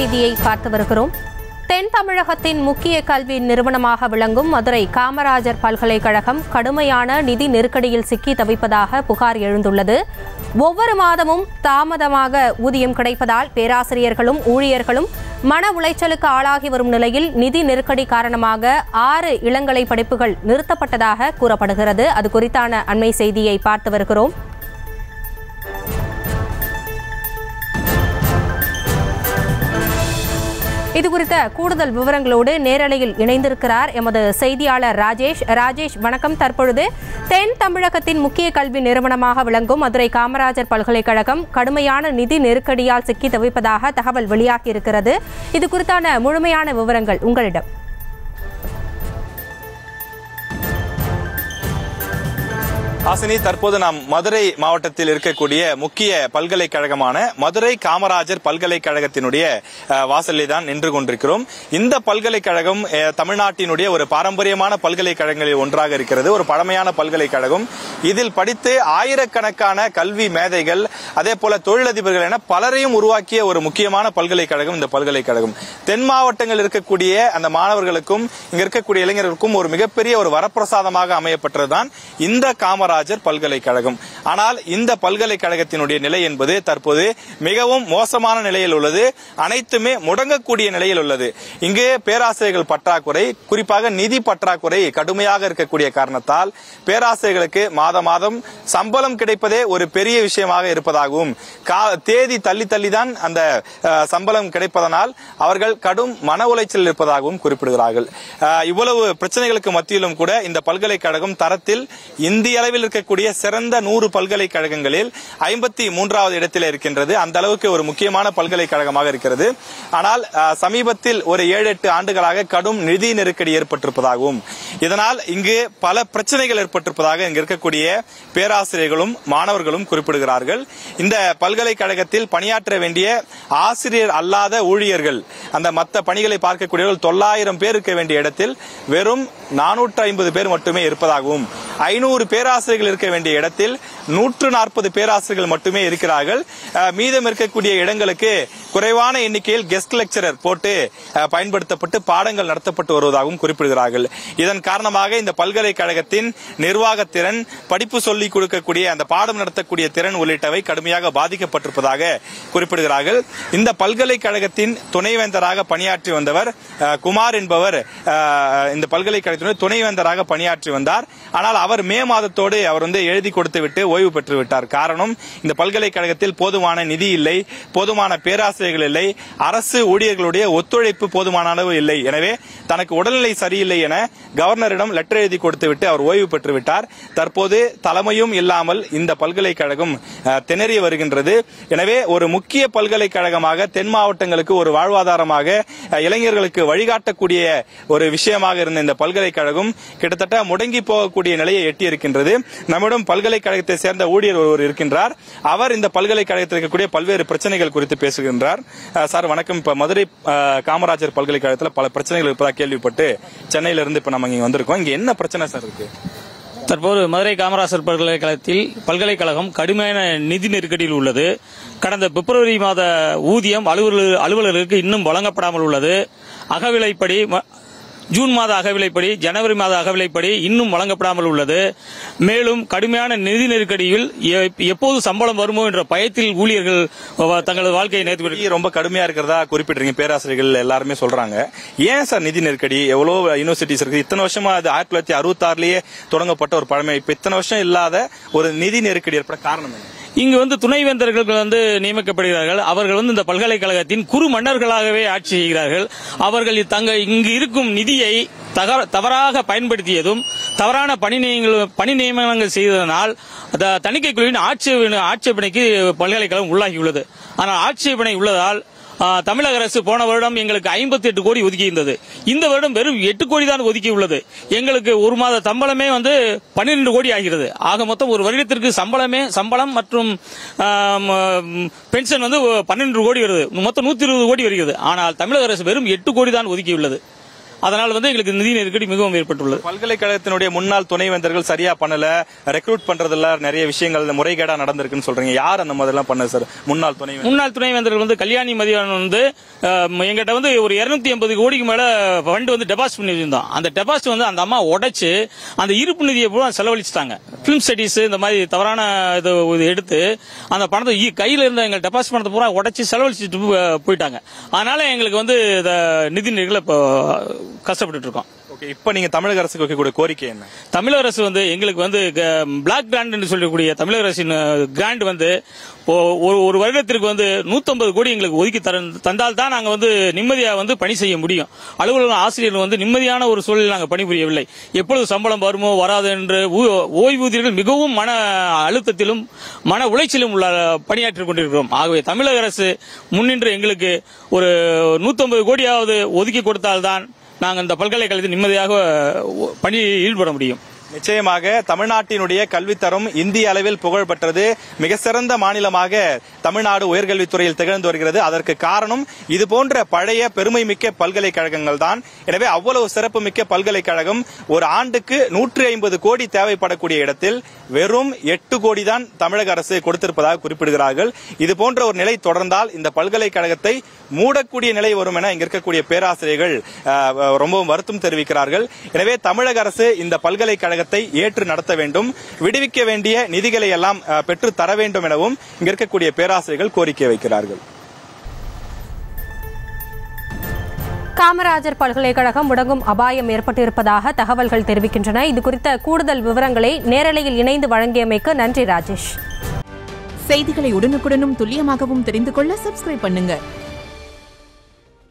செய்தியை பார்த்து வருகிறோம். தென் தமிழகத்தின் முக்கிய கல்வி நிறுவனமாக விளங்கும் மதுரை காமராஜர் பல்கலைக்கழகம் கடுமையான நிதி நெருக்கடியில் சிக்கி தவிப்பதாக புகார் எழுந்துள்ளது. ஒவ்வொரு மாதமும் தாமதமாக ஊதியம் கிடைப்பதால் பேராசிரியர்களும் ஊழியர்களும் மன உளைச்சலுக்கு ஆளாகி வரும் நிலையில் நிதி நெருக்கடி காரணமாக 6 இளங்கலை படிப்புகள் நிறுத்தப்பட்டதாக கூறப்படுகிறது. அது குறித்தான அண்மை செய்தியை பார்த்து வருகிறோம். இதுகுறித்த கூடுதல் விவரங்களோடு நேரலையில் இணைந்திருக்கிறார் எமது செய்தியாளர் ராஜேஷ். வணக்கம். தற்பொழுது தென் தமிழகத்தின் முக்கிய கல்வி நிறுவனமாக விளங்கும் மதுரை காமராஜர் பல்கலைக்கழகம் கடுமையான நிதி நெருக்கடியால் சிக்கி தவிப்பதாக தகவல் வெளியாகியிருக்கிறது. இது குறித்தான முழுமையான விவரங்கள் உங்களிடம். ஹாசினி, தற்போது நாம் மதுரை மாவட்டத்தில் இருக்கக்கூடிய முக்கிய பல்கலைக்கழகமான மதுரை காமராஜர் பல்கலைக்கழகத்தினுடைய வாசலில் தான் நின்று கொண்டிருக்கிறோம். இந்த பல்கலைக்கழகம் தமிழ்நாட்டினுடைய ஒரு பாரம்பரியமான பல்கலைக்கழகங்களில் ஒன்றாக இருக்கிறது. ஒரு பழமையான பல்கலைக்கழகம். இதில் படித்து ஆயிரக்கணக்கான கல்வி மேதைகள், அதே போல தொழிலதிபர்கள் என பலரையும் உருவாக்கிய ஒரு முக்கியமான பல்கலைக்கழகம் இந்த பல்கலைக்கழகம். தென் மாவட்டங்கள் இருக்கக்கூடிய அந்த மாணவர்களுக்கும் இங்க இருக்கக்கூடிய இளைஞர்களுக்கும் ஒரு மிகப்பெரிய ஒரு வரப்பிரசாதமாக அமையப்பட்டதுதான் இந்த காமராஜர் பல்கலைக்கழகம். ஆனால் இந்த பல்கலைக்கழகத்தினுடைய நிலை என்பது தற்போது மிகவும் மோசமான நிலையில் உள்ளது. அனைத்துமே முடங்கக்கூடிய நிலையில் உள்ளது. இங்கு பேராசிரியர்கள் பற்றாக்குறை, குறிப்பாக நிதி பற்றாக்குறை கடுமையாக இருக்கக்கூடிய காரணத்தால் பேராசிரியர்களுக்கு மாதம் சம்பளம் கிடைப்பதே ஒரு பெரிய விஷயமாக இருப்பதாகவும், தேதி தள்ளிதான் அந்த சம்பளம் கிடைப்பதனால் அவர்கள் கடும் மன உளைச்சல் இருப்பதாகவும் குறிப்பிடுகிறார்கள். இவ்வளவு பிரச்சனைகளுக்கு மத்தியிலும் கூட இந்த பல்கலைக்கழகம் தரத்தில் இந்திய அளவில் இருக்கக்கூடிய சிறந்த 100 பல்கலைக்கழகங்களில் 53வது இடத்தில் இருக்கின்றது. அந்த அளவுக்கு ஒரு முக்கியமான பல்கலைக்கழகமாக இருக்கிறது. ஆனால் சமீபத்தில் ஒரு 7-8 ஆண்டுகளாக கடும் நிதி நெருக்கடி ஏற்பட்டிருப்பதாகவும், இதனால் இங்கு பல பிரச்சனைகள் ஏற்பட்டிருப்பதாக இங்கு இருக்கக்கூடிய பேராசிரியர்களும் மாணவர்களும் குறிப்பிடுகிறார்கள். இந்த பல்கலைக்கழகத்தில் பணியாற்ற வேண்டிய ஆசிரியர் அல்லாத ஊழியர்கள், அந்த மற்ற பணிகளை பார்க்கக்கூடியவர்கள் 900 பேர் இருக்க வேண்டிய இடத்தில் வெறும் 450 பேர் மட்டுமே இருப்பதாகவும், 500 பேராசிரியர்கள் இருக்க வேண்டிய இடத்தில் 140 பேராசிரியர்கள் மட்டுமே இருக்கிறார்கள். மீதம் இருக்கக்கூடிய இடங்களுக்கு குறைவான எண்ணிக்கையில் கெஸ்ட் லெக்சரர் போட்டு பயன்படுத்தப்பட்டு பாடங்கள் நடத்தப்பட்டு வருவதாகவும் குறிப்பிடுகிறார்கள். இதன் காரணமாக இந்த பல்கலைக்கழகத்தின் நிர்வாகத்திறன், படிப்பு சொல்லிக் கொடுக்கக்கூடிய அந்த பாடம் நடத்தக்கூடிய திறன் உள்ளிட்டவை கடுமையாக பாதிக்கப்பட்டிருப்பதாக குறிப்பிடுகிறார்கள். இந்த பல்கலைக்கழகத்தின் துணைவேந்தராக பணியாற்றி வந்தவர் குமார் என்பவர் இந்த பல்கலைக்கழகத்தினுடைய துணைவேந்தராக பணியாற்றி வந்தார். ஆனால் அவர் மே மாதத்தோடு அவர் எழுதி கொடுத்து விட்டு ஓய்வு பெற்று விட்டார். காரணம், இந்த பல்கலைக்கழகத்தில் போதுமான நிதி இல்லை, போதுமான பேராசிரியர்கள் இல்லை, அரசு ஊழியர்களுடைய ஒத்துழைப்பு போதுமான அளவு இல்லை. எனவே தனக்கு உடல்நிலை சரியில்லை என கவர்னரிடம் லெட்டர் எழுதி கொடுத்து விட்டு அவர் ஓய்வு பெற்று விட்டார். தற்போது தலைமையும் இல்லாமல் இந்த பல்கலைக்கழகம் திணறி வருகின்றது. எனவே ஒரு முக்கிய பல்கலைக்கழகமாக தென் மாவட்டங்களுக்கு ஒரு வாழ்வாதாரமாக இளைஞர்களுக்கு வழிகாட்டக்கூடிய ஒரு விஷயமாக இருந்த இந்த பல்கலைக்கழகம் கிட்டத்தட்ட முடங்கி போகக்கூடிய நிலையை எட்டியிருக்கின்றது. நம்மிடம் பல்கலைக்கழகத்தை சேர்ந்த ஊழியர் ஒருவர் இருக்கின்றார். அவர் இந்த பல்கலைக்கழகத்தில் இருக்கக்கூடிய பல்வேறு பிரச்சனைகள் குறித்து பேசுகின்றார். சார் வணக்கம். இப்ப மதுரை காமராஜர் பல்கலைக்கழகத்தில் பல பிரச்சனைகள் இருப்பதாக கேள்விப்பட்டு சென்னையிலிருந்து இப்ப நம்ம இங்க வந்திருக்கோம். இங்க என்ன பிரச்சனை சார் இருக்கு? தற்போது மதுரை காமராஜர் பல்கலைக்கழகம் கடுமையான நிதி நெருக்கடியில் உள்ளது. கடந்த பிப்ரவரி மாத ஊதியம் அலுவலர்களுக்கு இன்னும் வழங்கப்படாமல் உள்ளது. அகவிலைப்படி ஜூன் மாத அகவிலைப்படி, ஜனவரி மாத அகவிலைப்படி இன்னும் வழங்கப்படாமல் உள்ளது. மேலும் கடுமையான நிதி நெருக்கடியில் எப்போது சம்பளம் வருமோ என்ற பயத்தில் ஊழியர்கள் தங்களது வாழ்க்கையை நேர்த்து ரொம்ப கடுமையா இருக்கிறதா குறிப்பிடுறீங்க. பேராசிரியர்கள் எல்லாருமே சொல்றாங்க. ஏன் சார் நிதி நெருக்கடி? எவ்வளவு யூனிவர்சிட்டிஸ் இருக்கு. இத்தனை வருஷமா அது 1966 தொடங்கப்பட்ட ஒரு பழமை. இப்ப இத்தனை வருஷம் இல்லாத ஒரு நிதி நெருக்கடி ஏற்பட காரணம் என்ன? இங்கு துணைவேந்தர்கள் நியமிக்கப்படுகிறார்கள். அவர்கள் இந்த பல்கலைக்கழகத்தின் குறு மன்னர்களாகவே ஆட்சி செய்கிறார்கள். அவர்கள் இங்கு இருக்கும் நிதியை தவறாக பயன்படுத்தியதும், தவறான பணி நியமனங்கள் செய்ததனால் தணிக்கை குழுவின் ஆட்சேபனைக்கு பல்கலைக்கழகம் உள்ளாகியுள்ளது. ஆனால் ஆட்சேபனை உள்ளதால் தமிழக அரசு போன வருடம் எங்களுக்கு 58 கோடி ஒதுக்கியிருந்தது. இந்த வருடம் வெறும் 8 கோடி தான் ஒதுக்கி உள்ளது. எங்களுக்கு ஒரு மாத சம்பளமே 12 கோடி ஆகிறது. ஆக மொத்தம் ஒரு வருடத்திற்கு சம்பளம் மற்றும் பென்ஷன் 12 கோடி வருது. மொத்தம் 120 கோடி வருகிறது. ஆனால் தமிழக அரசு வெறும் 8 கோடி தான் ஒதுக்கியுள்ளது. அதனால் எங்களுக்கு நிதி நெருக்கடி மிகவும் ஏற்பட்டுள்ளது. பல்கலைக்கழகத்தினுடைய முன்னாள் துணைவேந்தர்கள் சரியா பண்ணல, ரெக்ரூட் பண்றதுல நிறைய விஷயங்கள் முறைகேடா நடந்திருக்குன்னு சொல்றீங்க. யார் அந்த மாதிரிலாம் பண்ண சார்? முன்னாள் துணைவேந்தர்கள் கல்யாணி மதியானம் எங்கிட்ட ஒரு 280 கோடிக்கு மேல ஃபண்ட் டெபாசிட் பண்ணி வச்சிருந்தோம். அந்த டெபாசிட் அந்த அம்மா உடைச்சு அந்த இருப்பு நிதியை பூரா செலவழிச்சிட்டாங்க. பிலிம் ஸ்டடிஸ் இந்த மாதிரி தவறான இது எடுத்து அந்த பணத்தை கையில இருந்த எங்க டெபாசிட் பணத்தை பூரா உடைச்சு செலவழிச்சிட்டு போயிட்டாங்க. அதனால எங்களுக்கு நிதி நெருக்கடியில கஷ்டப்பட்டு இருக்கோம். இப்ப நீங்க தமிழக அரசுக்கு வைக்கக்கூடிய கோரிக்கை என்ன? தமிழக அரசு எங்களுக்கு பிளாக் கிராண்ட் சொல்லக்கூடிய தமிழக அரசின் கிராண்ட் ஒரு வருடத்திற்கு 150 கோடி எங்களுக்கு ஒதுக்கி தந்தால் தான் நாங்க நிம்மதியா பணி செய்ய முடியும். அலுவலக ஆசிரியர்கள் நிம்மதியான ஒரு சூழலில் நாங்கள் பணிபுரியவில்லை. எப்பொழுது சம்பளம் வருமோ வராது என்று ஓய்வூதியர்கள் மிகவும் மன அழுத்தத்திலும் மன உளைச்சலும் பணியாற்றிக் கொண்டிருக்கிறோம். ஆகவே தமிழக அரசு முன்னின்று எங்களுக்கு ஒரு 150 கோடியாவது ஒதுக்கி கொடுத்தால்தான் நாங்கள் இந்த பல்கலைக்கழகத்தில் நிம்மதியாக பணியில் ஈடுபட முடியும். நிச்சயமாக தமிழ்நாட்டினுடைய கல்வித்தரம் இந்திய அளவில் புகழ் பெற்றது. மிக சிறந்த மாநிலமாக தமிழ்நாடு உயர்கல்வித்துறையில் திகழ்ந்து வருகிறது. அதற்கு காரணம் இது போன்ற பழைய பெருமை மிக்க பல்கலைக்கழகங்கள் தான். எனவே அவ்வளவு சிறப்பு மிக்க பல்கலைக்கழகம் ஒரு ஆண்டுக்கு 150 கோடி தேவைப்படக்கூடிய இடத்தில் வெறும் 8 கோடி தான் தமிழக அரசு கொடுத்திருப்பதாக குறிப்பிடுகிறார்கள். இது போன்ற ஒரு நிலை தொடர்ந்தால் இந்த பல்கலைக்கழகத்தை மூடக்கூடிய நிலை வரும் என இங்க இருக்கக்கூடிய பேராசிரியர்கள் ரொம்பவும் வருத்தம் தெரிவிக்கிறார்கள். எனவே தமிழக அரசு இந்த பல்கலைக்கழக ஏற்று நடத்த வேண்டும், விடுவிக்க வேண்டிய நிதிகளை எல்லாம் பெற்று தர வேண்டும் எனவும் இங்க இருக்கக்கூடிய பேராசிரியர்கள் கோரிக்கை வைக்கிறார்கள். காமராஜர் பல்கலைக்கழகம் முடங்கும் அபாயம் ஏற்பட்டிருப்பதாக தகவல்கள் தெரிவிக்கின்றன. இது குறித்த கூடுதல் விவரங்களை நேரலையில் இணைந்து வழங்கியமைக்கு நன்றி ராஜேஷ். செய்திகளை உடனுக்குடனும் துல்லியமாகவும் தெரிந்து கொள்ள சப்ஸ்கிரைப் பண்ணுங்க.